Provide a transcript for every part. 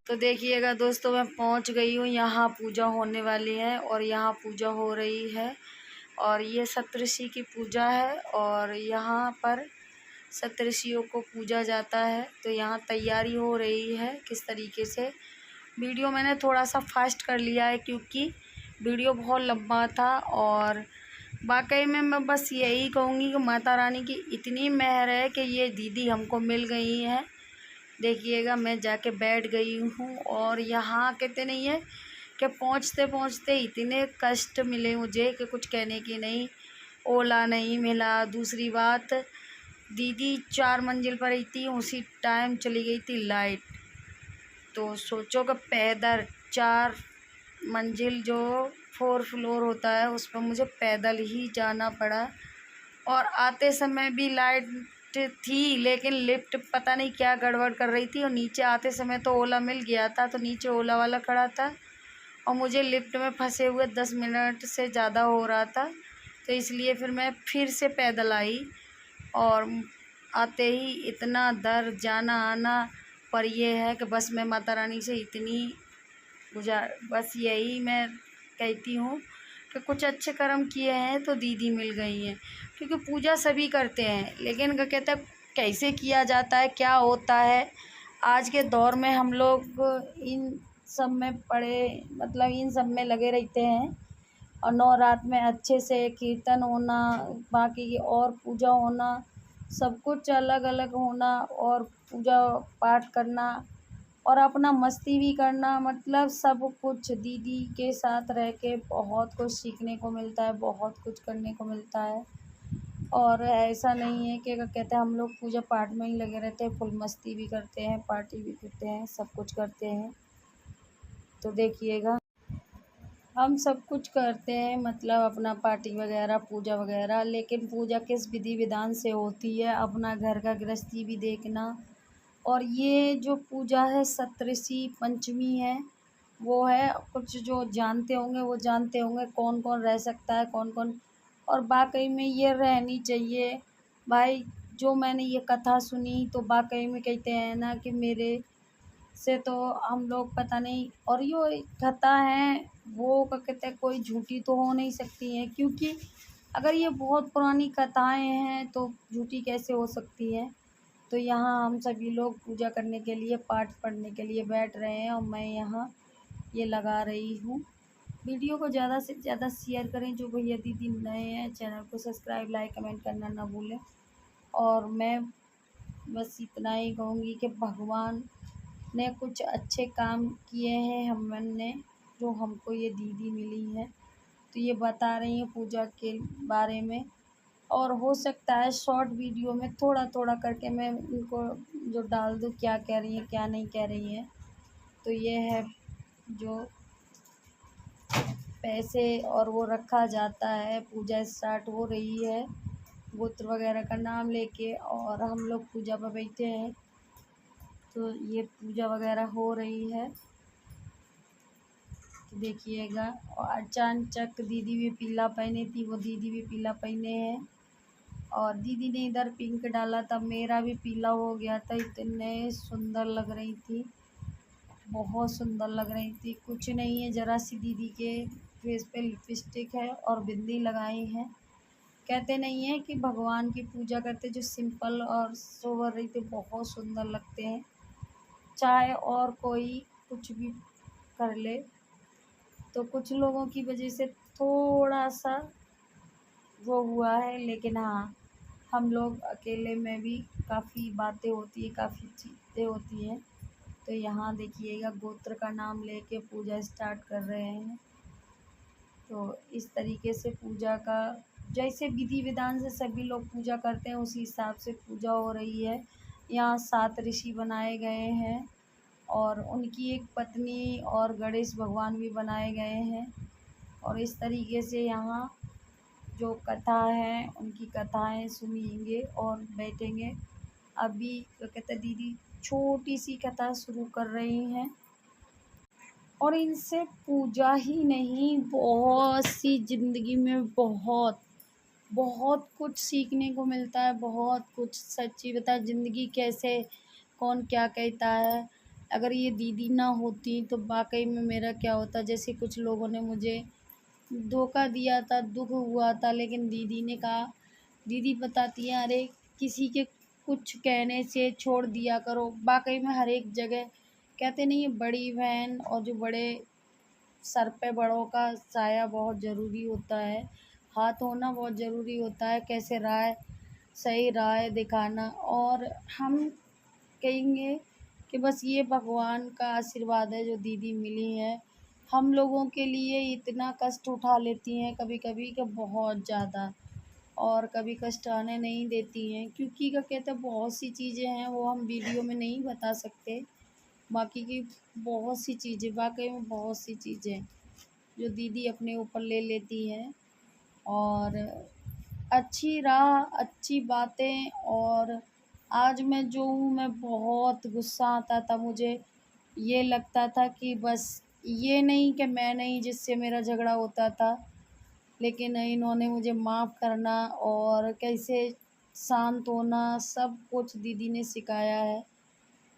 तो देखिएगा दोस्तों, मैं पहुंच गई हूँ। यहाँ पूजा होने वाली है और यहाँ पूजा हो रही है और ये सप्तऋषि की पूजा है और यहाँ पर सप्तऋषियों को पूजा जाता है। तो यहाँ तैयारी हो रही है किस तरीके से। वीडियो मैंने थोड़ा सा फास्ट कर लिया है क्योंकि वीडियो बहुत लंबा था। और वाकई में मैं बस यही कहूँगी कि माता रानी की इतनी मेहर है कि ये दीदी हमको मिल गई हैं। देखिएगा, मैं जाके बैठ गई हूँ और यहाँ कहते नहीं है कि पहुँचते पहुँचते इतने कष्ट मिले मुझे कि कुछ कहने की नहीं। ओला नहीं मिला। दूसरी बात, दीदी 4 मंजिल पर ही थी, उसी टाइम चली गई थी लाइट। तो सोचो कि पैदल 4 मंजिल जो 4 फ्लोर होता है उस पर मुझे पैदल ही जाना पड़ा। और आते समय भी लाइट थी लेकिन लिफ्ट पता नहीं क्या गड़बड़ कर रही थी। और नीचे आते समय तो ओला मिल गया था, तो नीचे ओला वाला खड़ा था और मुझे लिफ्ट में फंसे हुए 10 मिनट से ज़्यादा हो रहा था। तो इसलिए फिर मैं फिर से पैदल आई और आते ही इतना दर जाना आना। पर यह है कि बस मैं माता रानी से इतनी बस यही मैं कहती हूँ कि कुछ अच्छे कर्म किए हैं तो दीदी मिल गई हैं। क्योंकि पूजा सभी करते हैं लेकिन क्या कहते हैं कैसे किया जाता है, क्या होता है। आज के दौर में हम लोग इन सब में मतलब इन सब में लगे रहते हैं। और 9 रात में अच्छे से कीर्तन होना, बाकी की और पूजा होना, सब कुछ अलग अलग होना और पूजा पाठ करना और अपना मस्ती भी करना, मतलब सब कुछ दीदी के साथ रह के बहुत कुछ सीखने को मिलता है, बहुत कुछ करने को मिलता है। और ऐसा नहीं है कि क्या कहते हैं हम लोग पूजा पाठ में ही लगे रहते हैं, फुल मस्ती भी करते हैं, पार्टी भी करते हैं, सब कुछ करते हैं। तो देखिएगा, हम सब कुछ करते हैं, मतलब अपना पार्टी वगैरह, पूजा वगैरह। लेकिन पूजा किस विधि विधान से होती है, अपना घर का गृहस्थी भी देखना। और ये जो पूजा है सप्तऋषि पंचमी है, वो है, कुछ जो जानते होंगे वो जानते होंगे कौन कौन रह सकता है, कौन कौन। और वाकई में ये रहनी चाहिए भाई। जो मैंने ये कथा सुनी तो वाकई में कहते हैं ना कि मेरे से तो हम लोग पता नहीं। और ये कथा है वो क्या कहते हैं कोई झूठी तो हो नहीं सकती है, क्योंकि अगर ये बहुत पुरानी कथाएं हैं तो झूठी कैसे हो सकती है। तो यहाँ हम सभी लोग पूजा करने के लिए, पाठ पढ़ने के लिए बैठ रहे हैं और मैं यहाँ ये लगा रही हूँ। वीडियो को ज़्यादा से ज़्यादा शेयर करें। जो भैया दीदी नए हैं, चैनल को सब्सक्राइब, लाइक, कमेंट करना ना भूलें। और मैं बस इतना ही कहूँगी कि भगवान ने कुछ अच्छे काम किए हैं हमने, जो हमको ये दीदी मिली है। तो ये बता रही हैं पूजा के बारे में। और हो सकता है शॉर्ट वीडियो में थोड़ा थोड़ा करके मैं उनको जो डाल दूँ, क्या कह रही हैं क्या नहीं कह रही हैं। तो ये है जो पैसे और वो रखा जाता है, पूजा स्टार्ट हो रही है गोत्र वगैरह का नाम लेके और हम लोग पूजा पर बैठे हैं। तो ये पूजा वगैरह हो रही है, तो देखिएगा। और अचानक दीदी भी पीला पहने थी, वो दीदी भी पीला पहने हैं। और दीदी ने इधर पिंक डाला था, मेरा भी पीला हो गया था। इतने सुंदर लग रही थी, बहुत सुंदर लग रही थी। कुछ नहीं है, ज़रा सी दीदी के फेस पे लिपस्टिक है और बिंदी लगाई है। कहते नहीं है कि भगवान की पूजा करते जो सिंपल और सोबर रही थे बहुत सुंदर लगते हैं, चाहे और कोई कुछ भी कर ले। तो कुछ लोगों की वजह से थोड़ा सा वो हुआ है, लेकिन हाँ, हम लोग अकेले में भी काफ़ी बातें होती है, काफ़ी चीज़ें होती हैं। तो यहाँ देखिएगा गोत्र का नाम लेके पूजा स्टार्ट कर रहे हैं। तो इस तरीके से पूजा का जैसे विधि विधान से सभी लोग पूजा करते हैं उसी हिसाब से पूजा हो रही है। यहाँ 7 ऋषि बनाए गए हैं और उनकी एक पत्नी और गणेश भगवान भी बनाए गए हैं। और इस तरीके से यहाँ जो कथा है उनकी कथाएं सुनेंगे और बैठेंगे। अभी क्या कहते हैं दीदी छोटी सी कथा शुरू कर रही हैं और इनसे पूजा ही नहीं, बहुत सी ज़िंदगी में बहुत बहुत कुछ सीखने को मिलता है, बहुत कुछ। सच्ची बता, ज़िंदगी कैसे, कौन क्या कहता है, अगर ये दीदी ना होती तो वाकई में मेरा क्या होता। जैसे कुछ लोगों ने मुझे धोखा दिया था, दुख हुआ था, लेकिन दीदी ने कहा, दीदी बताती हैं, अरे किसी के कुछ कहने से छोड़ दिया करो। वाकई में हर एक जगह कहते नहीं है, बड़ी बहन और जो बड़े सर पे बड़ों का साया बहुत ज़रूरी होता है, हाथ होना बहुत ज़रूरी होता है, कैसे राह सही राह दिखाना। और हम कहेंगे कि बस ये भगवान का आशीर्वाद है जो दीदी मिली है। हम लोगों के लिए इतना कष्ट उठा लेती हैं कभी कभी कि बहुत ज़्यादा, और कभी कष्ट आने नहीं देती हैं, क्योंकि क्या कहते हैं, बहुत सी चीज़ें हैं वो हम वीडियो में नहीं बता सकते। बाकी की बहुत सी चीज़ें, वाकई में बहुत सी चीज़ें जो दीदी अपने ऊपर ले लेती हैं। और अच्छी राह, अच्छी बातें। और आज मैं जो हूँ, मैं बहुत गुस्सा आता था मुझे, ये लगता था कि बस ये नहीं कि मैं नहीं जिससे मेरा झगड़ा होता था, लेकिन इन्होंने मुझे माफ़ करना और कैसे शांत होना, सब कुछ दीदी ने सिखाया है,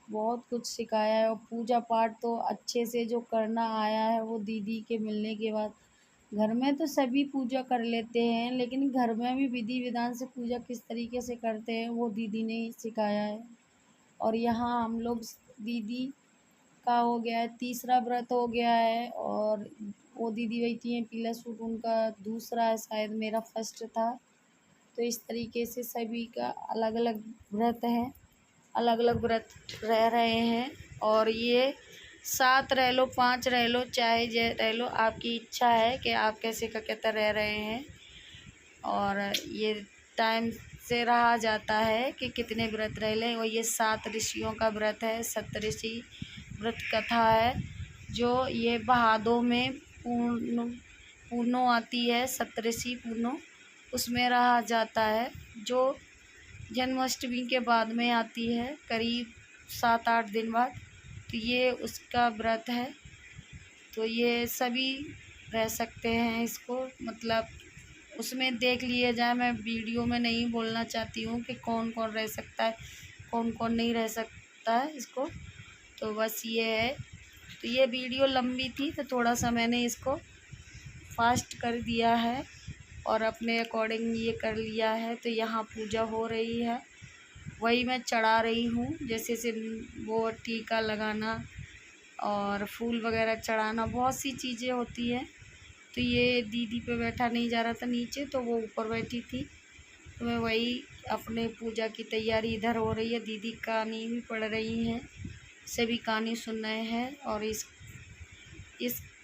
बहुत कुछ सिखाया है। और पूजा पाठ तो अच्छे से जो करना आया है वो दीदी के मिलने के बाद। घर में तो सभी पूजा कर लेते हैं, लेकिन घर में भी विधि विधान से पूजा किस तरीके से करते हैं वो दीदी ने ही सिखाया है। और यहाँ हम लोग दीदी का हो गया है, तीसरा व्रत हो गया है। और वो दीदी बैठी हैं, पीला सूट उनका दूसरा है, शायद मेरा फर्स्ट था। तो इस तरीके से सभी का अलग अलग व्रत है, अलग अलग व्रत रह रहे हैं। और ये 7 रह लो, 5 रह लो, चाहे रह लो, आपकी इच्छा है कि आप कैसे का कहता रह रहे हैं। और ये टाइम से रहा जाता है कि कितने व्रत रह लें। और ये 7 ऋषियों का व्रत है, सप्तऋषि व्रत कथा है, जो ये भादों में पूर्णो आती है, सप्तऋषि पूर्णो, उसमें रहा जाता है, जो जन्माष्टमी के बाद में आती है, करीब 7-8 दिन बाद। तो ये उसका व्रत है। तो ये सभी रह सकते हैं इसको, मतलब उसमें देख लिया जाए। मैं वीडियो में नहीं बोलना चाहती हूँ कि कौन कौन रह सकता है, कौन कौन नहीं रह सकता है इसको। तो बस ये है। तो ये वीडियो लंबी थी तो थोड़ा सा मैंने इसको फास्ट कर दिया है और अपने अकॉर्डिंग ये कर लिया है। तो यहाँ पूजा हो रही है, वही मैं चढ़ा रही हूँ। जैसे वो टीका लगाना और फूल वगैरह चढ़ाना, बहुत सी चीज़ें होती हैं। तो ये दीदी पे बैठा नहीं जा रहा था नीचे, तो वो ऊपर बैठी थी। तो मैं वही अपने पूजा की तैयारी, इधर हो रही है, दीदी कहानी भी पढ़ रही हैं, सभी कहानी सुन रहे हैं। और इस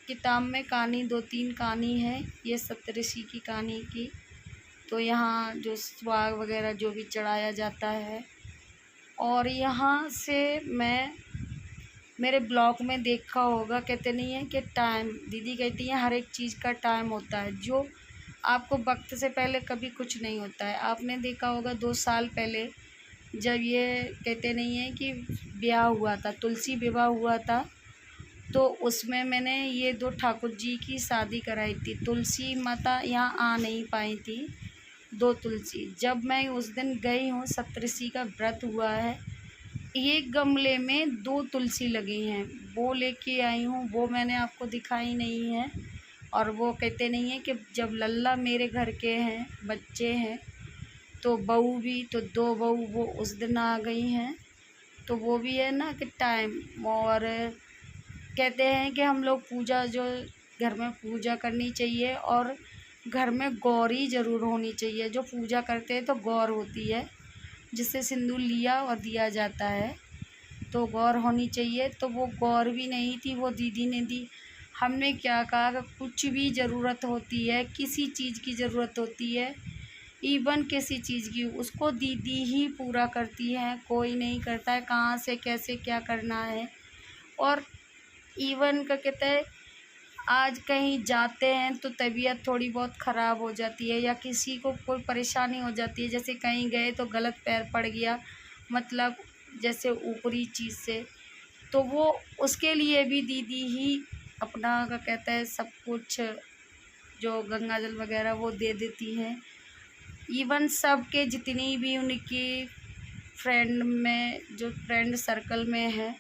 किताब में कहानी 2-3 कहानी है, ये सप्तऋषि की कहानी की। तो यहाँ जो सुहाग वगैरह जो भी चढ़ाया जाता है। और यहाँ से मैं मेरे ब्लॉग में देखा होगा, कहते नहीं है कि टाइम, दीदी कहती हैं हर एक चीज़ का टाइम होता है, जो आपको वक्त से पहले कभी कुछ नहीं होता है। आपने देखा होगा 2 साल पहले जब ये कहते नहीं है कि ब्याह हुआ था, तुलसी विवाह हुआ था, तो उसमें मैंने ये 2 ठाकुर जी की शादी कराई थी। तुलसी माता यहाँ आ नहीं पाई थी, 2 तुलसी। जब मैं उस दिन गई हूँ, सप्तऋषि का व्रत हुआ है, एक गमले में 2 तुलसी लगी हैं, वो लेके आई हूँ, वो मैंने आपको दिखाई नहीं है। और वो कहते नहीं है कि जब लल्ला मेरे घर के हैं, बच्चे हैं, तो बहू भी, तो 2 बहू वो उस दिन आ गई हैं। तो वो भी है ना कि टाइम। और कहते हैं कि हम लोग पूजा जो घर में पूजा करनी चाहिए, और घर में गौरी ज़रूर होनी चाहिए। जो पूजा करते हैं तो गौर होती है, जिससे सिंदूर लिया और दिया जाता है, तो गौर होनी चाहिए। तो वो गौर भी नहीं थी, वो दीदी ने दी। हमने क्या कहा कि कुछ भी ज़रूरत होती है, किसी चीज़ की ज़रूरत होती है, इवन किसी चीज़ की, उसको दीदी ही पूरा करती है, कोई नहीं करता है। कहाँ से कैसे क्या करना है। और इवन का कहते हैं, आज कहीं जाते हैं तो तबीयत थोड़ी बहुत ख़राब हो जाती है, या किसी को कोई परेशानी हो जाती है, जैसे कहीं गए तो गलत पैर पड़ गया, मतलब जैसे ऊपरी चीज़ से, तो वो उसके लिए भी दीदी ही अपना क्या कहते हैं सब कुछ, जो गंगा जल वगैरह वो दे देती हैं। इवन सबके जितनी भी उनकी फ्रेंड में, जो फ्रेंड सर्कल में है,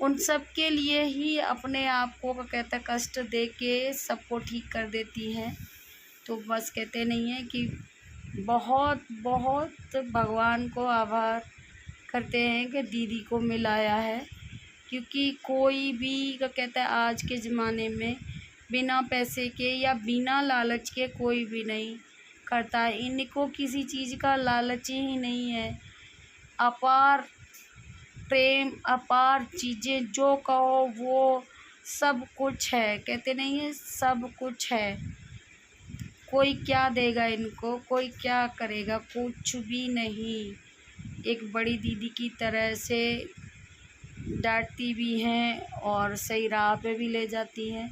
उन सब के लिए ही अपने आप को कहते हैं कष्ट दे के सबको ठीक कर देती हैं। तो बस कहते नहीं है कि बहुत बहुत भगवान को आभार करते हैं कि दीदी को मिलाया है, क्योंकि कोई भी क्या कहता है आज के ज़माने में बिना पैसे के या बिना लालच के कोई भी नहीं करता है। इनको किसी चीज़ का लालच ही नहीं है। अपार प्रेम, अपार चीज़ें जो कहो वो सब कुछ है। कहते नहीं है सब कुछ है। कोई क्या देगा इनको, कोई क्या करेगा, कुछ भी नहीं। एक बड़ी दीदी की तरह से डांटती भी हैं और सही राह पे भी ले जाती हैं।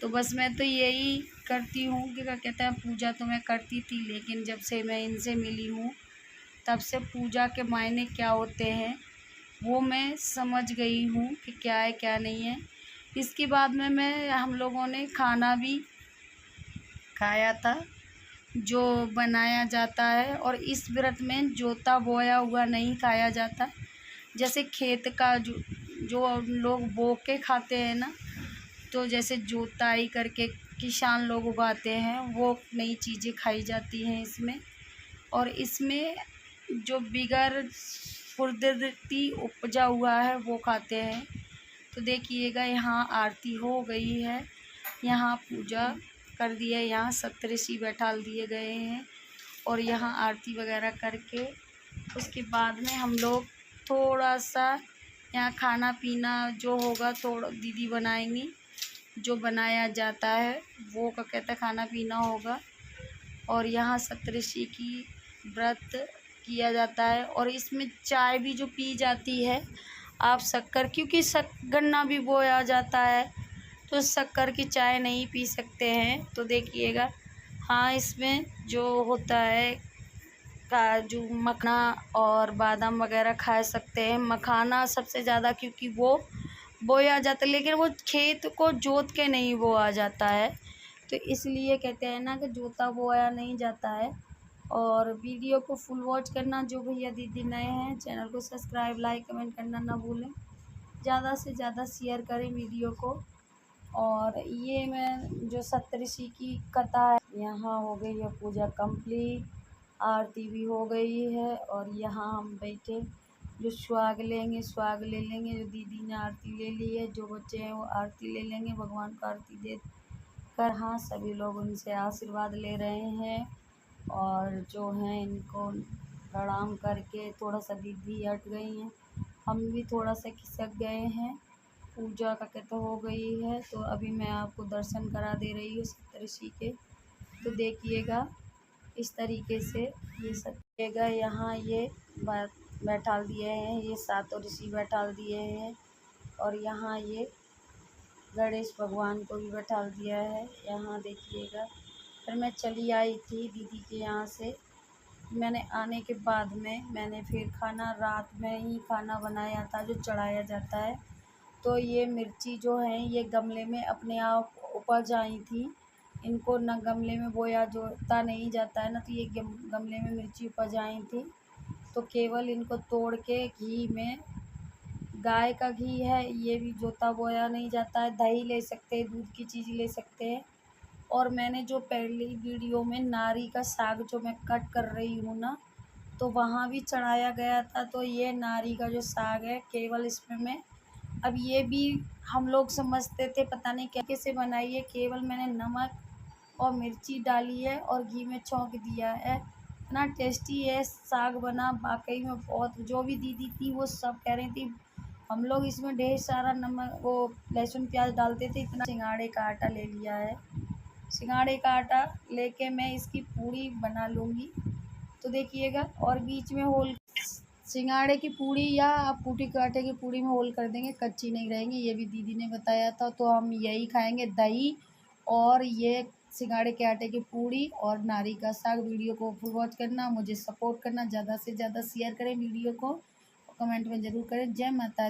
तो बस मैं तो यही करती हूँ कि क्या कहते हैं, पूजा तो मैं करती थी, लेकिन जब से मैं इनसे मिली हूँ तब से पूजा के मायने क्या होते हैं वो मैं समझ गई हूँ कि क्या है क्या नहीं है। इसके बाद में हम लोगों ने खाना भी खाया था जो बनाया जाता है। और इस व्रत में जोता बोया हुआ नहीं खाया जाता। जैसे खेत का जो लोग बो के खाते हैं ना, तो जैसे जोताई करके किसान लोग उगाते हैं वो नई चीज़ें खाई जाती हैं इसमें। और इसमें जो बिगर फुर्दती उपजा हुआ है वो खाते हैं। तो देखिएगा यहाँ आरती हो गई है, यहाँ पूजा कर दिया, यहाँ सप्तऋषि बैठाल दिए गए हैं और यहाँ आरती वगैरह करके उसके बाद में हम लोग थोड़ा सा यहाँ खाना पीना जो होगा थोड़ा दीदी बनाएंगी, जो बनाया जाता है वो क्या कहते हैं खाना पीना होगा। और यहाँ सप्तऋषि की व्रत किया जाता है। और इसमें चाय भी जो पी जाती है आप शक्कर, क्योंकि गन्ना भी बोया जाता है तो शक्कर की चाय नहीं पी सकते हैं। तो देखिएगा हाँ इसमें जो होता है काजू मखना और बादाम वगैरह खा सकते हैं। मखाना सबसे ज़्यादा, क्योंकि वो बोया जाता है लेकिन वो खेत को जोत के नहीं बोया जाता है, तो इसलिए कहते हैं ना कि जोता बोया नहीं जाता है। और वीडियो को फुल वॉच करना। जो भैया दीदी नए हैं चैनल को सब्सक्राइब लाइक कमेंट करना ना भूलें। ज़्यादा से ज़्यादा शेयर करें वीडियो को। और ये मैं जो सप्तऋषि की कथा है यहाँ हो गई है पूजा कंप्लीट, आरती भी हो गई है। और यहाँ हम बैठे जो सुहाग लेंगे सुहाग ले लेंगे। जो दीदी ने आरती ले ली है, जो बच्चे हैं वो आरती ले लेंगे। भगवान को आरती दे कर हाँ सभी लोग उनसे आशीर्वाद ले रहे हैं। और जो हैं इनको प्रणाम करके थोड़ा सा दीदी हट गई हैं, हम भी थोड़ा सा खिसक गए हैं। पूजा का कहते हो गई है तो अभी मैं आपको दर्शन करा दे रही हूँ सप्तऋषि के। तो देखिएगा इस तरीके से ये सत्य यहाँ ये बैठाल दिए हैं, ये सातों ऋषि बैठाल दिए हैं। और यहाँ ये गणेश भगवान को भी बैठाल दिया है। यहाँ देखिएगा फिर मैं चली आई थी दीदी के यहाँ से। मैंने आने के बाद में मैंने फिर खाना रात में ही खाना बनाया था जो चढ़ाया जाता है। तो ये मिर्ची जो है ये गमले में अपने आप उपज आई थी। इनको न गमले में बोया जोता नहीं जाता है ना, तो ये गमले में मिर्ची उपज आई थी। तो केवल इनको तोड़ के घी में, गाय का घी है ये भी जोता बोया नहीं जाता है। दही ले सकते हैं, दूध की चीज़ ले सकते हैं। और मैंने जो पहली वीडियो में नारी का साग जो मैं कट कर रही हूँ ना, तो वहाँ भी चढ़ाया गया था। तो ये नारी का जो साग है केवल इसमें मैं, अब ये भी हम लोग समझते थे पता नहीं क्या कैसे बनाई है, केवल मैंने नमक और मिर्ची डाली है और घी में छौंक दिया है। इतना टेस्टी है साग बना वाकई में बहुत। जो भी दीदी थी वो सब कह रही थी हम लोग इसमें ढेर सारा नमक वो लहसुन प्याज डालते थे। इतना सिंघाड़े का आटा ले लिया है, सिंघाड़े का आटा लेके मैं इसकी पूड़ी बना लूँगी। तो देखिएगा और बीच में होल सिंघाड़े की पूड़ी या आप पूटी के आटे की पूड़ी में होल कर देंगे, कच्ची नहीं रहेंगी। ये भी दीदी ने बताया था। तो हम यही खाएंगे, दही और ये सिंघाड़े के आटे की पूड़ी और नारी का साग। वीडियो को फुल वॉच करना, मुझे सपोर्ट करना, ज़्यादा से ज़्यादा शेयर करें वीडियो को, कमेंट में ज़रूर करें। जय माता दी।